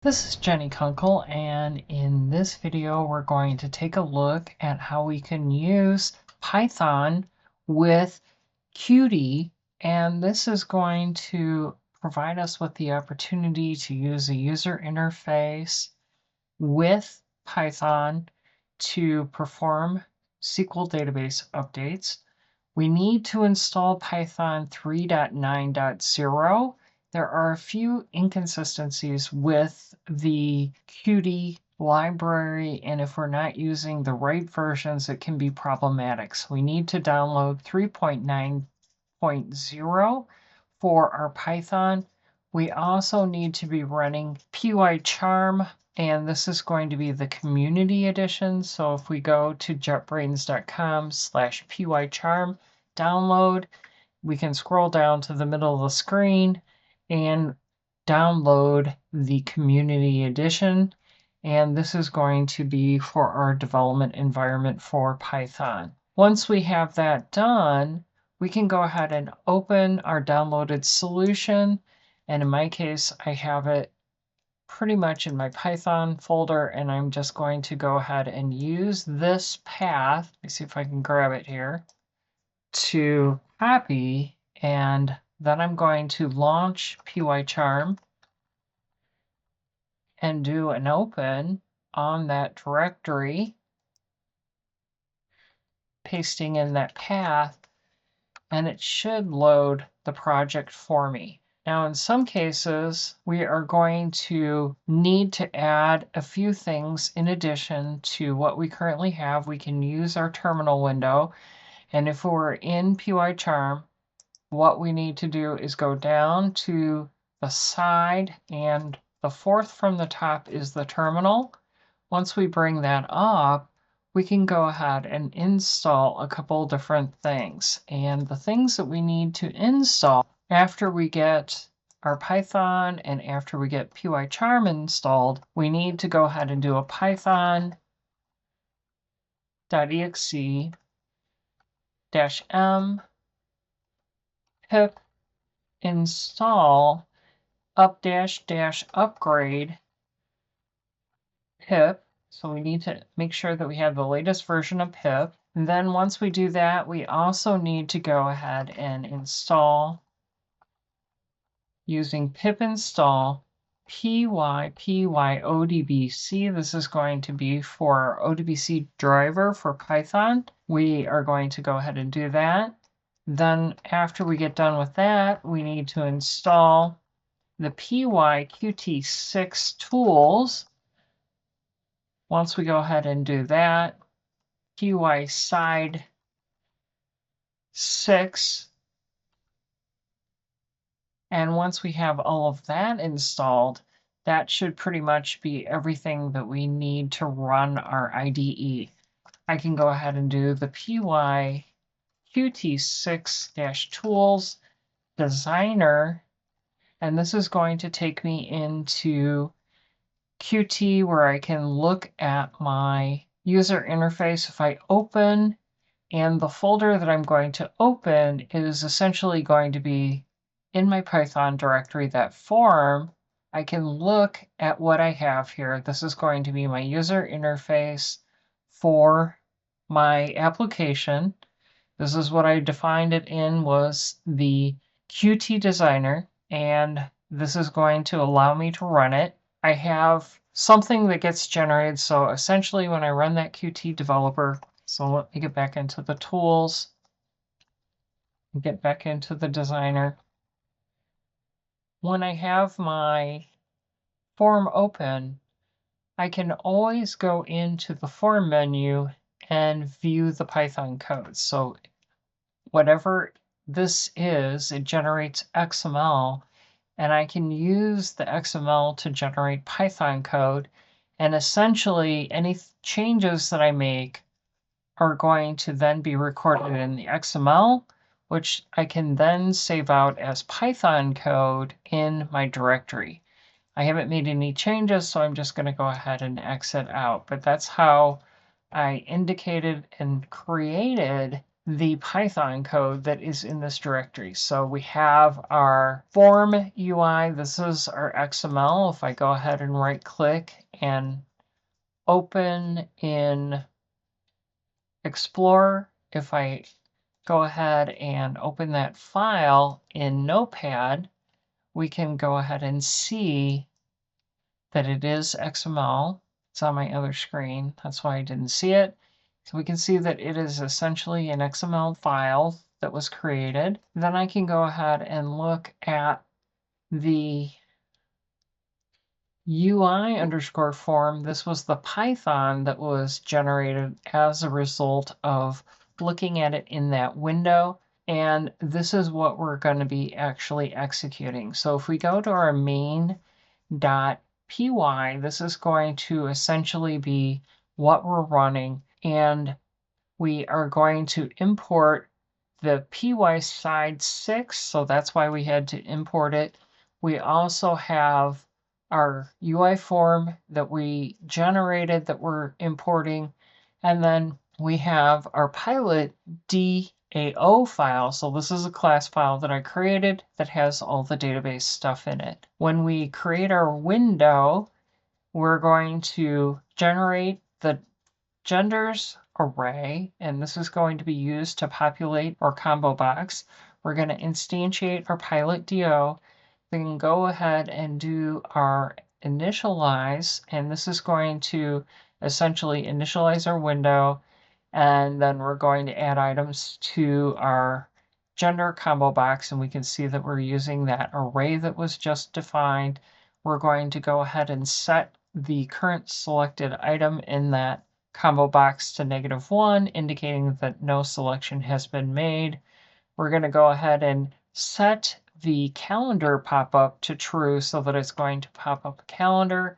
This is Jenny Kunkel, and in this video we're going to take a look at how we can use Python with Qt, and this is going to provide us with the opportunity to use a user interface with Python to perform SQL database updates. We need to install Python 3.9.0. There are a few inconsistencies with the Qt library, and if we're not using the right versions, it can be problematic. So we need to download 3.9.0 for our Python. We also need to be running pycharm, and this is going to be the community edition. So if we go to jetbrains.com/pycharm download, we can scroll down to the middle of the screen and download the community edition. And this is going to be for our development environment for Python. Once we have that done, we can go ahead and open our downloaded solution. And in my case, I have it pretty much in my Python folder, and I'm just going to go ahead and use this path. Let me see if I can grab it here to copy, and then I'm going to launch pycharm and do an open on that directory, pasting in that path, and it should load the project for me. Now, in some cases, we are going to need to add a few things in addition to what we currently have. We can use our terminal window, and if we're in pycharm, what we need to do is go down to the side, and the fourth from the top is the terminal. Once we bring that up, we can go ahead and install a couple different things. And the things that we need to install after we get our Python and after we get pycharm installed, we need to go ahead and do a python.exe -m pip install up-upgrade pip. So we need to make sure that we have the latest version of pip. And then once we do that, we also need to go ahead and install using pip install pypyodbc. This is going to be for our ODBC driver for Python. We are going to go ahead and do that. Then after we get done with that, we need to install the pyqt6 tools. Once we go ahead and do that, py side 6. And once we have all of that installed, that should pretty much be everything that we need to run our IDE. I can go ahead and do the pyqt6-tools designer, and this is going to take me into Qt where I can look at my user interface. If I open, and the folder that I'm going to open is essentially going to be in my Python directory, that form, I can look at what I have here. This is going to be my user interface for my application. This is what I defined it in, was the Qt designer, and this is going to allow me to run it. I have something that gets generated. So essentially when I run that Qt developer, so let me get back into the tools and get back into the designer. When I have my form open, I can always go into the form menu and view the Python code. So whatever this is, it generates XML, and I can use the XML to generate Python code. And essentially, any changes that I make are going to then be recorded in the XML, which I can then save out as Python code in my directory. I haven't made any changes, so I'm just going to go ahead and exit out. But that's how I indicated and created the Python code that is in this directory. So we have our form UI. This is our XML. If I go ahead and right click and open in Explorer, if I go ahead and open that file in Notepad, we can go ahead and see that it is XML. It's on my other screen. That's why I didn't see it. So we can see that it is essentially an XML file that was created. Then I can go ahead and look at the UI underscore form. This was the Python that was generated as a result of looking at it in that window. And this is what we're going to be actually executing. So if we go to our main.py, this is going to essentially be what we're running. And we are going to import the py side 6. So that's why we had to import it. We also have our UI form that we generated that we're importing. And then we have our pilot DAO file. So this is a class file that I created that has all the database stuff in it. When we create our window, we're going to generate the genders array, and this is going to be used to populate our combo box. We're going to instantiate our pilot DO, then go ahead and do our initialize, and this is going to essentially initialize our window, and then we're going to add items to our gender combo box, and we can see that we're using that array that was just defined. We're going to go ahead and set the current selected item in that combo box to -1, indicating that no selection has been made. We're going to go ahead and set the calendar pop-up to true so that it's going to pop up a calendar,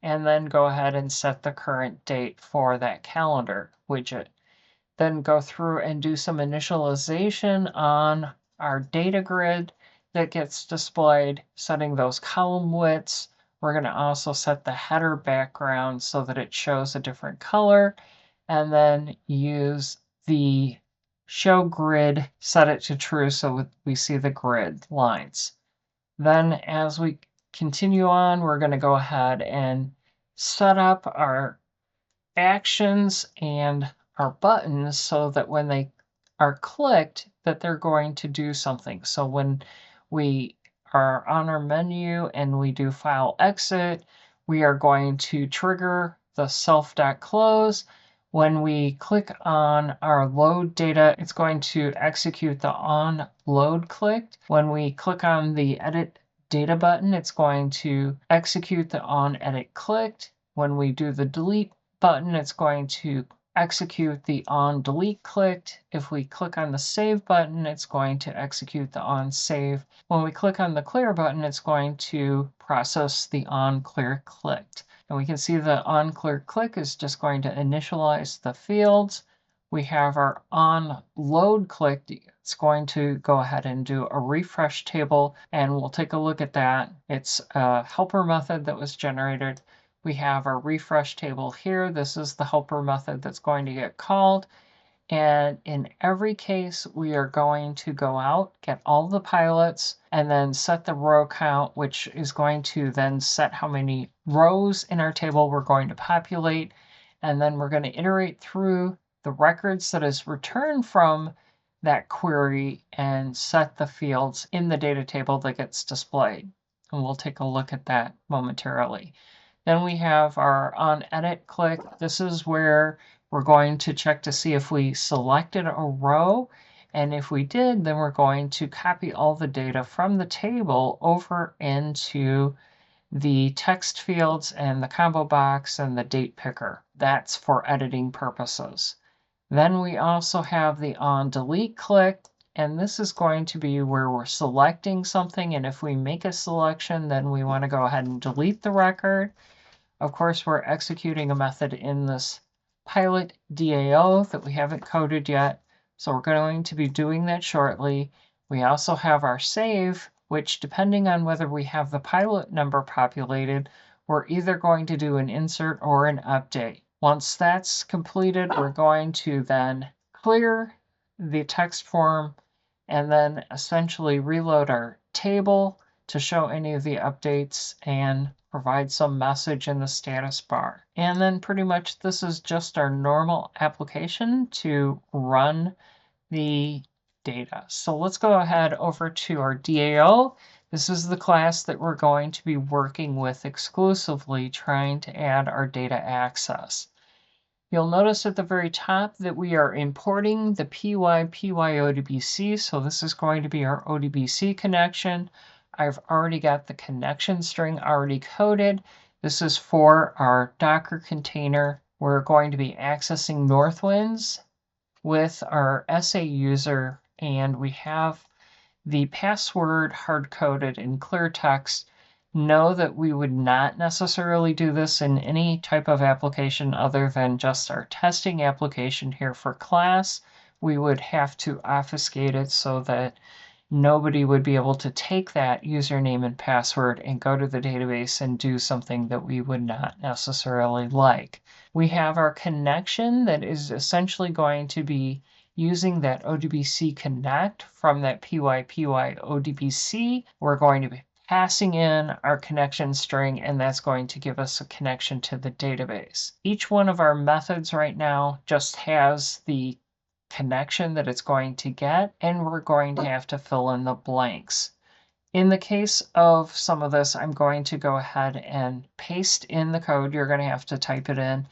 and then go ahead and set the current date for that calendar widget. Then go through and do some initialization on our data grid that gets displayed, setting those column widths. We're going to also set the header background so that it shows a different color, and then use the show grid, set it to true so we see the grid lines. Then as we continue on, we're going to go ahead and set up our actions and our buttons so that when they are clicked, that they're going to do something. So when we are on our menu and we do file exit, we are going to trigger the self.close. When we click on our load data, it's going to execute the on load clicked. When we click on the edit data button, it's going to execute the on edit clicked. When we do the delete button, it's going to execute the on delete clicked. If we click on the save button, it's going to execute the on save. When we click on the clear button, it's going to process the on clear clicked. And we can see the on clear click is just going to initialize the fields. We have our on load click. It's going to go ahead and do a refresh table, and we'll take a look at that. It's a helper method that was generated. We have our refresh table here. This is the helper method that's going to get called. And in every case, we are going to go out, get all the pilots, and then set the row count, which is going to then set how many rows in our table we're going to populate. And then we're going to iterate through the records that is returned from that query and set the fields in the data table that gets displayed. And we'll take a look at that momentarily. Then we have our on edit click. This is where we're going to check to see if we selected a row. And if we did, then we're going to copy all the data from the table over into the text fields and the combo box and the date picker. That's for editing purposes. Then we also have the on delete click. And this is going to be where we're selecting something. And if we make a selection, then we want to go ahead and delete the record. Of course, we're executing a method in this pilot DAO that we haven't coded yet. So we're going to be doing that shortly. We also have our save, which depending on whether we have the pilot number populated, we're either going to do an insert or an update. Once that's completed, we're going to then clear the text form and then essentially reload our table to show any of the updates and provide some message in the status bar. And then pretty much this is just our normal application to run the data. So let's go ahead over to our DAO. This is the class that we're going to be working with exclusively, trying to add our data access. You'll notice at the very top that we are importing the pypyodbc. So this is going to be our ODBC connection. I've already got the connection string already coded. This is for our Docker container. We're going to be accessing Northwinds with our SA user, and we have the password hard-coded in clear text. Know that we would not necessarily do this in any type of application other than just our testing application here for class. We would have to obfuscate it so that nobody would be able to take that username and password and go to the database and do something that we would not necessarily like. We have our connection that is essentially going to be using that ODBC connect from that pypyodbc. We're going to be passing in our connection string, and that's going to give us a connection to the database. Each one of our methods right now just has the connection that it's going to get, and we're going to have to fill in the blanks. In the case of some of this, I'm going to go ahead and paste in the code. You're going to have to type it in,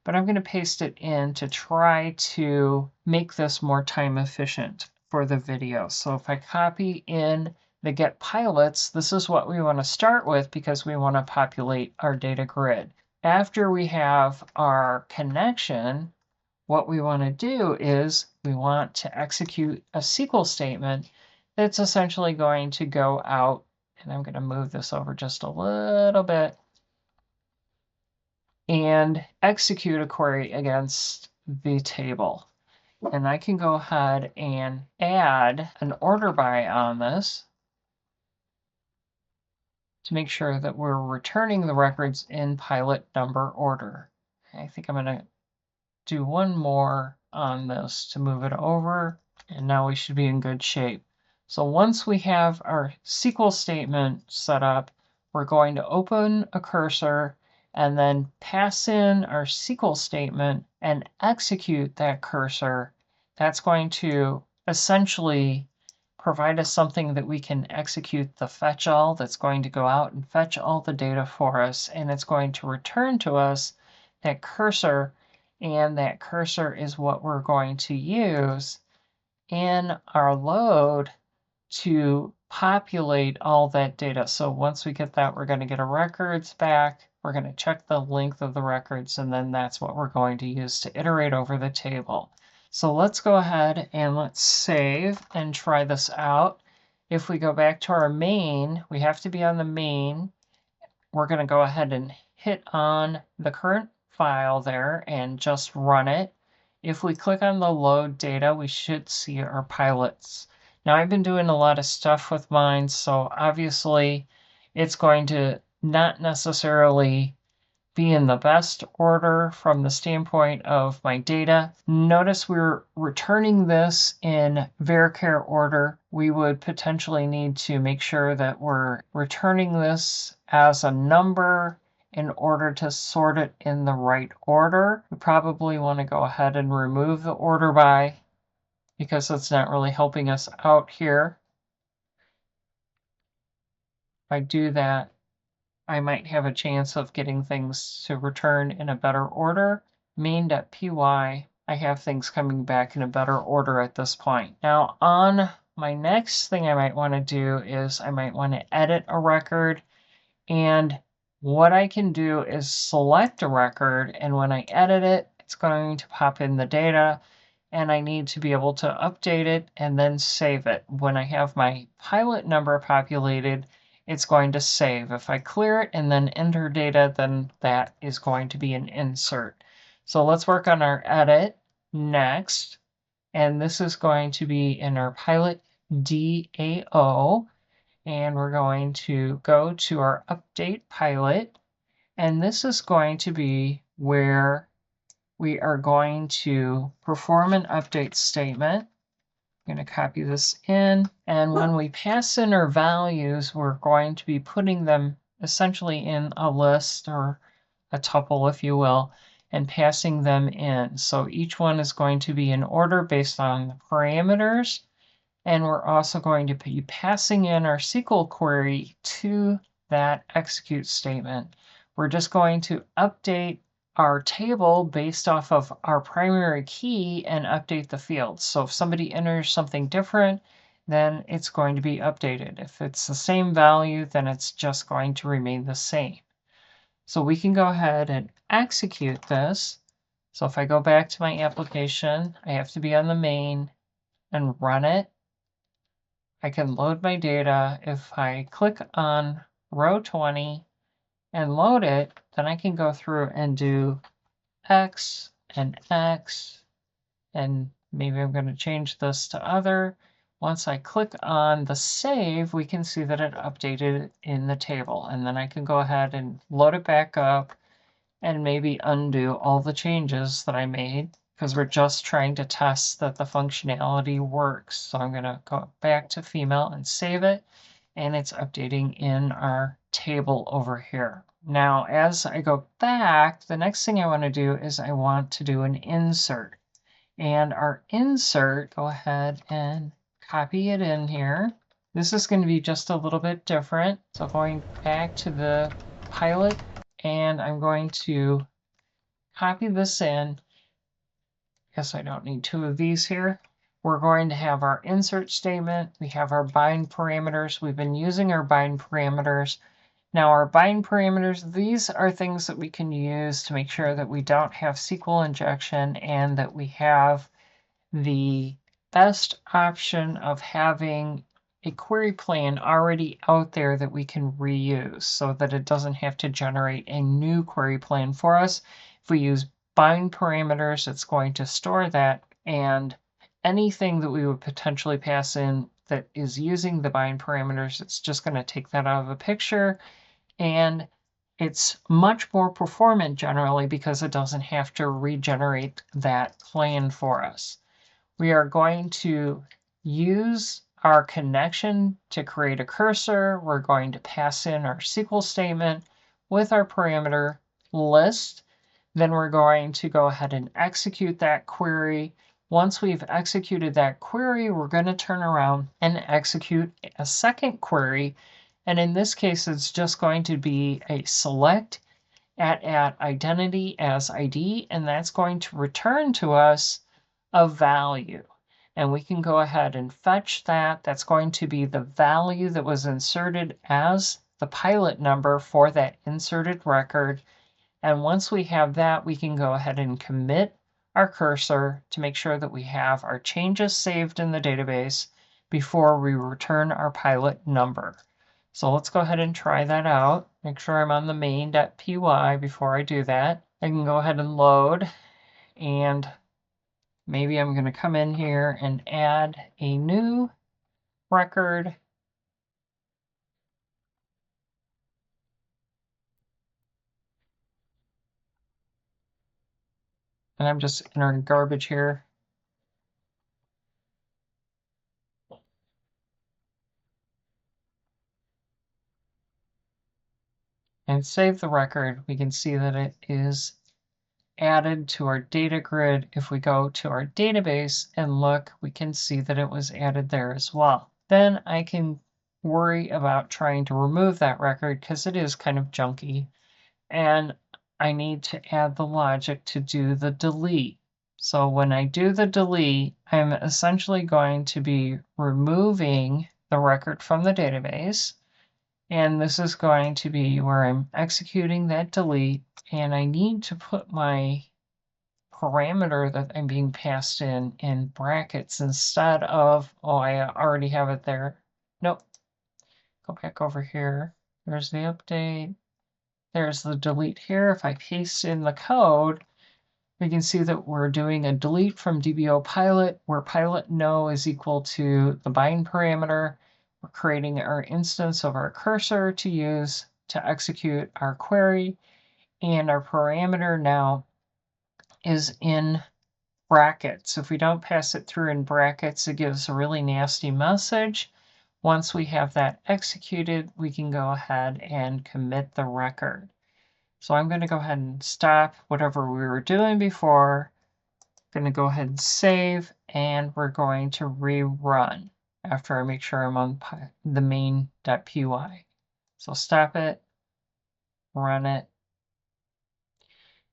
but I'm going to paste it in to try to make this more time efficient for the video. So if I copy in the get pilots, this is what we want to start with because we want to populate our data grid. After we have our connection, what we want to do is we want to execute a SQL statement that's essentially going to go out, and I'm going to move this over just a little bit, and execute a query against the table. And I can go ahead and add an order by on this to make sure that we're returning the records in pilot number order. I think I'm going to do one more on this to move it over, and now we should be in good shape. So once we have our SQL statement set up, we're going to open a cursor and then pass in our SQL statement and execute that cursor. That's going to essentially provide us something that we can execute the fetch all that's going to go out and fetch all the data for us, and it's going to return to us that cursor, and that cursor is what we're going to use in our load to populate all that data. So once we get that, we're going to get our records back. We're going to check the length of the records, and then that's what we're going to use to iterate over the table. So let's go ahead and let's save and try this out. If we go back to our main, we have to be on the main. We're going to go ahead and hit on the current file there and just run it. If we click on the load data, we should see our pilots. Now I've been doing a lot of stuff with mine, so obviously it's going to not necessarily be in the best order from the standpoint of my data. Notice we're returning this in varchar order. We would potentially need to make sure that we're returning this as a number in order to sort it in the right order. We probably want to go ahead and remove the order by, because it's not really helping us out here. If I do that, I might have a chance of getting things to return in a better order. Main.py, I have things coming back in a better order at this point. Now on my next thing I might want to do is I might want to edit a record, and what I can do is select a record, and when I edit it, it's going to pop in the data, and I need to be able to update it and then save it. When I have my pilot number populated, it's going to save. If I clear it and then enter data, then that is going to be an insert. So let's work on our edit next. And this is going to be in our pilot DAO. And we're going to go to our update pilot. And this is going to be where we are going to perform an update statement. I'm going to copy this in. And when we pass in our values, we're going to be putting them essentially in a list or a tuple, if you will, and passing them in. So each one is going to be in order based on the parameters. And we're also going to be passing in our SQL query to that execute statement. We're just going to update our table based off of our primary key and update the fields. So if somebody enters something different, then it's going to be updated. If it's the same value, then it's just going to remain the same. So we can go ahead and execute this. So if I go back to my application, I have to be on the main and run it. I can load my data. If I click on row 20 and load it, then I can go through and do X, and maybe I'm going to change this to other. Once I click on the save, we can see that it updated in the table. And then I can go ahead and load it back up and maybe undo all the changes that I made, because we're just trying to test that the functionality works. So I'm going to go back to female and save it, and it's updating in our table over here. Now, as I go back, the next thing I want to do is I want to do an insert. And our insert, go ahead and copy it in here. This is going to be just a little bit different. So going back to the pilot, and I'm going to copy this in. Guess I don't need two of these here. We're going to have our insert statement. We have our bind parameters. We've been using our bind parameters. Now our bind parameters, these are things that we can use to make sure that we don't have SQL injection and that we have the best option of having a query plan already out there that we can reuse so that it doesn't have to generate a new query plan for us. If we use bind parameters, it's going to store that, and anything that we would potentially pass in that is using the bind parameters, it's just going to take that out of the picture, and it's much more performant generally because it doesn't have to regenerate that plan for us. We are going to use our connection to create a cursor. We're going to pass in our SQL statement with our parameter list. Then we're going to go ahead and execute that query. Once we've executed that query, we're going to turn around and execute a second query. And in this case, it's just going to be a select at identity as ID, and that's going to return to us a value. And we can go ahead and fetch that. That's going to be the value that was inserted as the pilot number for that inserted record. And once we have that, we can go ahead and commit our cursor to make sure that we have our changes saved in the database before we return our pilot number. So let's go ahead and try that out. Make sure I'm on the main.py before I do that. I can go ahead and load, and maybe I'm going to come in here and add a new record. And I'm just entering garbage here. And save the record. We can see that it is added to our data grid. If we go to our database and look, we can see that it was added there as well. Then I can worry about trying to remove that record because it is kind of junky. And I need to add the logic to do the delete. So when I do the delete, I'm essentially going to be removing the record from the database. And this is going to be where I'm executing that delete. And I need to put my parameter that I'm being passed in brackets instead of, oh, I already have it there. Nope. Go back over here. There's the update. There's the delete here. If I paste in the code, we can see that we're doing a delete from DBO pilot, where pilot no is equal to the bind parameter. We're creating our instance of our cursor to use to execute our query. And our parameter now is in brackets. If we don't pass it through in brackets, it gives a really nasty message. Once we have that executed, we can go ahead and commit the record. So I'm going to go ahead and stop whatever we were doing before. I'm going to go ahead and save, and we're going to rerun after I make sure I'm on the main.py. So stop it, run it.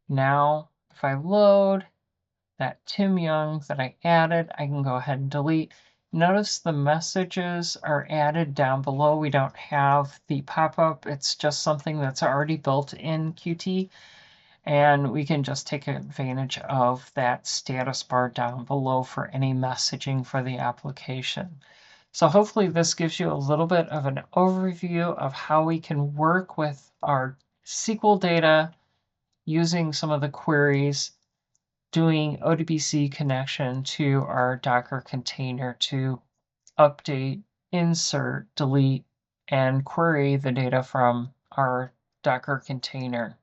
Now, if I load that Tim Young that I added, I can go ahead and delete. Notice the messages are added down below. We don't have the pop-up. It's just something that's already built in Qt. And we can just take advantage of that status bar down below for any messaging for the application. So hopefully this gives you a little bit of an overview of how we can work with our SQL data using some of the queries, doing ODBC connection to our Docker container to update, insert, delete, and query the data from our Docker container.